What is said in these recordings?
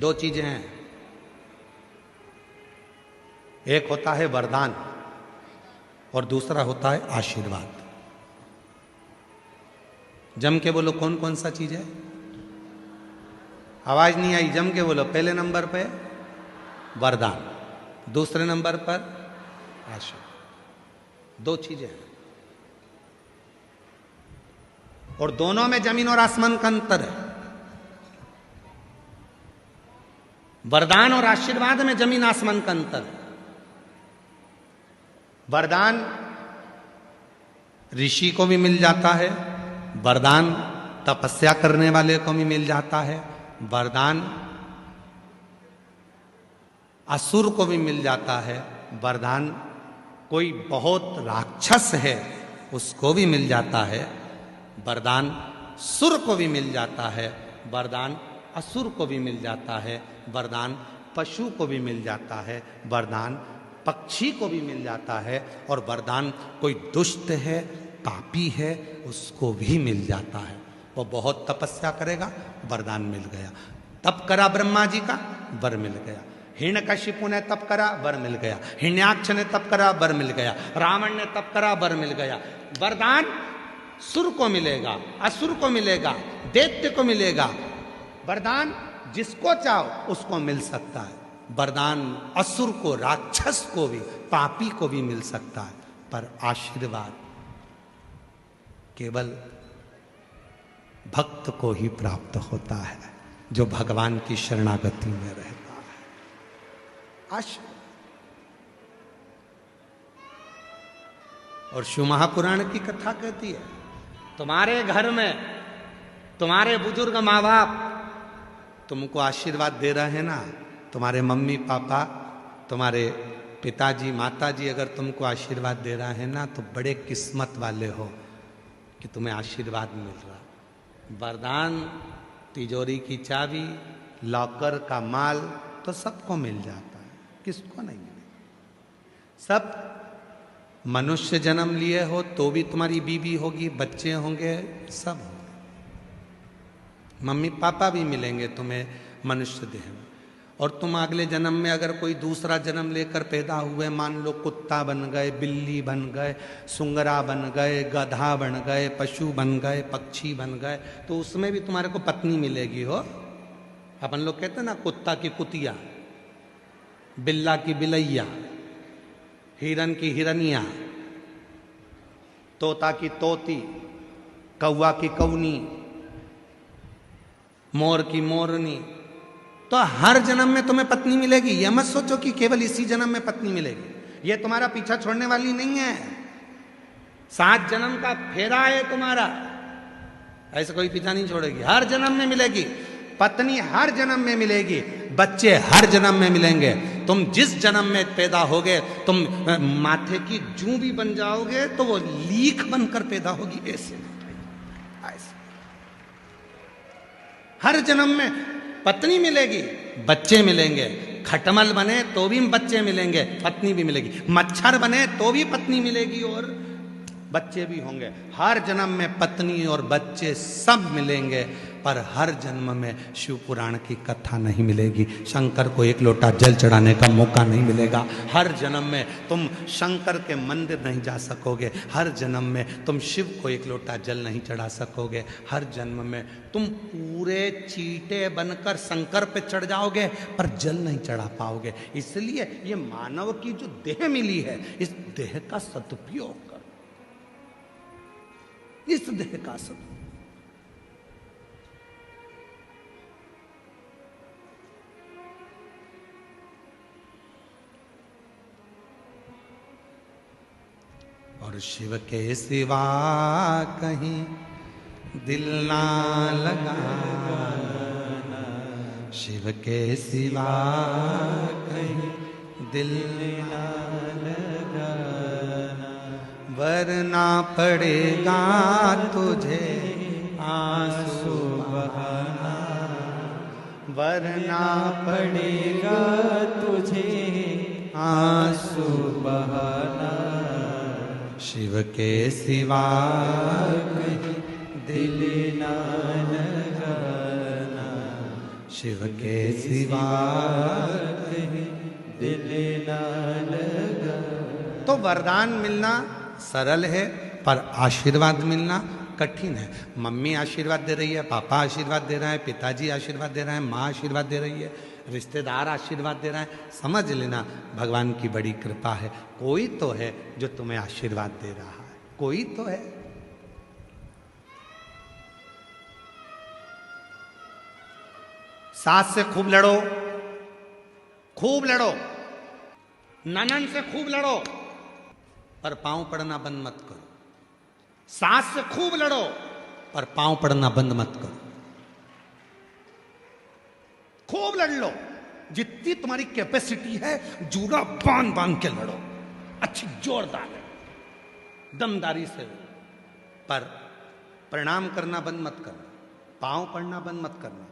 दो चीजें हैं, एक होता है वरदान और दूसरा होता है आशीर्वाद। जम के बोलो कौन कौन सा चीज है? आवाज नहीं आई, जम के बोलो। पहले नंबर पे वरदान, दूसरे नंबर पर आशीर्वाद। दो चीजें हैं और दोनों में जमीन और आसमान का अंतर है। वरदान और आशीर्वाद में जमीन आसमान का अंतर है। वरदान ऋषि को भी मिल जाता है, वरदान तपस्या करने वाले को भी मिल जाता है, वरदान असुर को भी मिल जाता है, वरदान कोई बहुत राक्षस है उसको भी मिल जाता है, वरदान सुर को भी मिल जाता है, वरदान असुर को भी मिल जाता है, वरदान पशु को भी मिल जाता है, वरदान पक्षी को भी मिल जाता है, और वरदान कोई दुष्ट है पापी है उसको भी मिल जाता है। वो बहुत तपस्या करेगा, वरदान मिल गया। तप करा ब्रह्मा जी का, वर मिल गया। हिरण्यकशिपु ने तप करा, वर मिल गया। हिरण्याक्ष ने तप करा, वर मिल गया। रावण ने तप करा, वर मिल गया। वरदान सुर को मिलेगा, असुर को मिलेगा, दैत्य को मिलेगा। वरदान जिसको चाहो उसको मिल सकता है। वरदान असुर को, राक्षस को भी, पापी को भी मिल सकता है। पर आशीर्वाद केवल भक्त को ही प्राप्त होता है जो भगवान की शरणागति में रहता है। और शिव महापुराण की कथा कहती है, तुम्हारे घर में तुम्हारे बुजुर्ग माँ बाप तुमको आशीर्वाद दे रहे हैं ना, तुम्हारे मम्मी पापा, तुम्हारे पिताजी माताजी अगर तुमको आशीर्वाद दे रहे हैं ना, तो बड़े किस्मत वाले हो कि तुम्हें आशीर्वाद मिल रहा। वरदान, तिजोरी की चाबी, लॉकर का माल तो सबको मिल जाता है, किसको नहीं मिलेगा? सब मनुष्य जन्म लिए हो तो भी तुम्हारी बीवी होगी, बच्चे होंगे, सब होंगे, मम्मी पापा भी मिलेंगे तुम्हें मनुष्य देह में। और तुम अगले जन्म में अगर कोई दूसरा जन्म लेकर पैदा हुए, मान लो कुत्ता बन गए, बिल्ली बन गए, सुंगरा बन गए, गधा बन गए, पशु बन गए, पक्षी बन गए, तो उसमें भी तुम्हारे को पत्नी मिलेगी हो। अपन लोग कहते हैं ना, कुत्ता की कुतिया, बिल्ला की बिलैया, हिरन की हिरनिया, तोता की तोती, कौवा की कौनी, मोर की मोरनी। तो हर जन्म में तुम्हें पत्नी मिलेगी। यह मत सोचो कि केवल इसी जन्म में पत्नी मिलेगी। यह तुम्हारा पीछा छोड़ने वाली नहीं है। 7 जन्म का फेरा है तुम्हारा, ऐसे कोई पीछा नहीं छोड़ेगी। हर जन्म में मिलेगी पत्नी, हर जन्म में मिलेगी, बच्चे हर जन्म में मिलेंगे। तुम जिस जन्म में पैदा होगे, तुम माथे की जूं भी बन जाओगे तो वो लीख बनकर पैदा होगी। ऐसे हर जन्म में पत्नी मिलेगी, बच्चे मिलेंगे। खटमल बने तो भी बच्चे मिलेंगे, पत्नी भी मिलेगी। मच्छर बने तो भी पत्नी मिलेगी और बच्चे भी होंगे। हर जन्म में पत्नी और बच्चे सब मिलेंगे, पर हर जन्म में शिव पुराण की कथा नहीं मिलेगी। शंकर को एक लोटा जल चढ़ाने का मौका नहीं मिलेगा। हर जन्म में तुम शंकर के मंदिर नहीं जा सकोगे। हर जन्म में तुम शिव को एक लोटा जल नहीं चढ़ा सकोगे। हर जन्म में तुम पूरे चीटे बनकर शंकर पे चढ़ जाओगे पर जल नहीं चढ़ा पाओगे। इसलिए ये मानव की जो देह मिली है, इस देह का सदुपयोग करो, इस देह का सदुपयोग। और शिव के सिवा कहीं दिल ना लगाना, शिव के सिवा कहीं दिल ना लगाना, वरना पड़ेगा तुझे आंसू बहाना, वरना पड़ेगा तुझे आंसू बहाना। शिव के सिवा कहीं दिल ना लगाना, शिव के सिवा दिल ना लगा। तो वरदान मिलना सरल है, पर आशीर्वाद मिलना कठिन है। मम्मी आशीर्वाद दे रही है, पापा आशीर्वाद दे रहा है, पिताजी आशीर्वाद दे रहे हैं, माँ आशीर्वाद दे रही है, रिश्तेदार आशीर्वाद दे रहे हैं। समझ लेना भगवान की बड़ी कृपा है। कोई तो है जो तुम्हें आशीर्वाद दे रहा है, कोई तो है। सास से खूब लड़ो, खूब लड़ो, ननन से खूब लड़ो, पर पांव पड़ना बंद मत करो। सास से खूब लड़ो, पर पांव पड़ना बंद मत करो। खूब लड़ लो, जितनी तुम्हारी कैपेसिटी है जूड़ा बांध बांध के लड़ो, अच्छी जोरदार दमदारी से, पर प्रणाम करना बंद मत करना, पांव पड़ना बंद मत करना।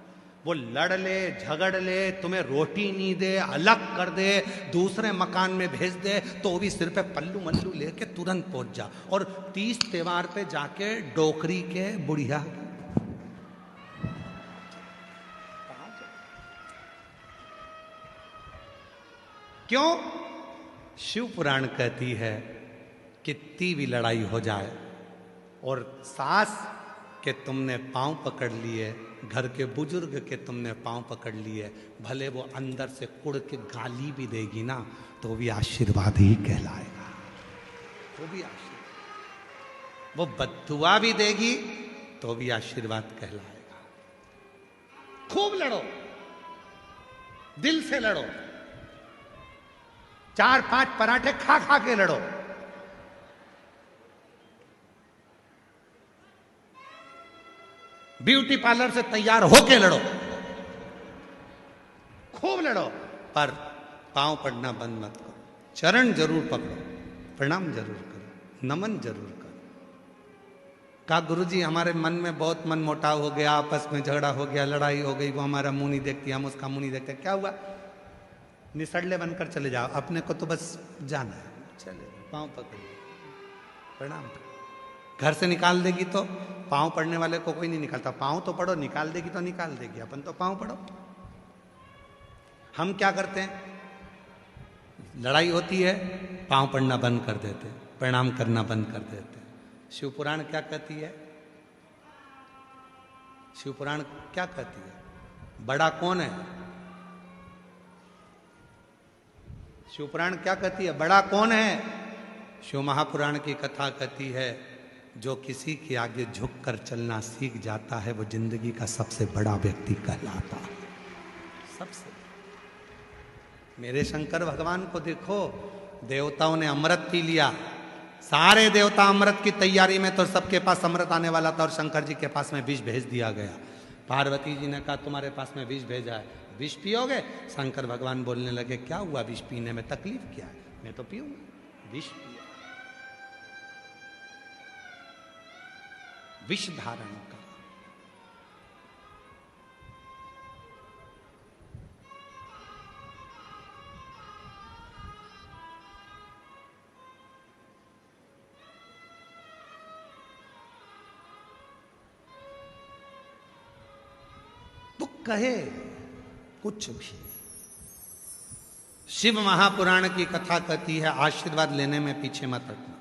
वो लड़ ले, झगड़ ले, तुम्हें रोटी नहीं दे, अलग कर दे, दूसरे मकान में भेज दे, तो भी सिर पे पल्लू मल्लू लेके तुरंत पहुंच जा। और 30 त्योहार पे जाके डोकरी के बुढ़िया क्यों? शिव पुराण कहती है कितनी भी लड़ाई हो जाए और सास के तुमने पांव पकड़ लिए, घर के बुजुर्ग के तुमने पांव पकड़ लिए, भले वो अंदर से कुड़ के गाली भी देगी ना, तो भी आशीर्वाद ही कहलाएगा। वो भी आशीर्वाद, वो बद्दुआ भी देगी तो भी आशीर्वाद कहलाएगा। खूब लड़ो, दिल से लड़ो, 4-5 पराठे खा खा के लड़ो। ब्यूटी पार्लर से तैयार होके लड़ो, खूब लड़ो, पर पांव पड़ना बंद मत करो। चरण जरूर पकड़ो, प्रणाम जरूर करो, नमन जरूर करो। कहा गुरुजी हमारे मन में बहुत मन मोटाव हो गया, आपस में झगड़ा हो गया, लड़ाई हो गई, वो हमारा मुंह नहीं देखती, हम उसका मुंह नहीं देखते। क्या हुआ? निसड़ले बनकर चले जाओ, अपने को तो बस जाना है, चले पांव पकड़ो, प्रणाम करो। घर से निकाल देगी तो पांव पड़ने वाले को कोई नहीं निकालता, पांव तो पड़ो, निकाल देगी तो निकाल देगी, अपन तो पांव पड़ो। हम क्या करते हैं? लड़ाई होती है, पांव पड़ना बंद कर देते, प्रणाम करना बंद कर देते। शिव पुराण क्या कहती है? शिव पुराण क्या कहती है? बड़ा कौन है? शिव पुराण क्या कहती है? बड़ा कौन है? शिव महापुराण की कथा कहती है जो किसी के आगे झुककर चलना सीख जाता है वो जिंदगी का सबसे बड़ा व्यक्ति कहलाता है। सबसे। मेरे शंकर भगवान को देखो, देवताओं ने अमृत पी लिया, सारे देवता अमृत की तैयारी में, तो सबके पास अमृत आने वाला था और शंकर जी के पास में विष भेज दिया गया। पार्वती जी ने कहा तुम्हारे पास में विष भेजा है, विष पियोगे? शंकर भगवान बोलने लगे क्या हुआ, विष पीने में तकलीफ क्या है, मैं तो पीऊंगा। विष पिया, विष धारण का। तो कहे कुछ भी। शिव महापुराण की कथा कहती है आशीर्वाद लेने में पीछे मत हटना।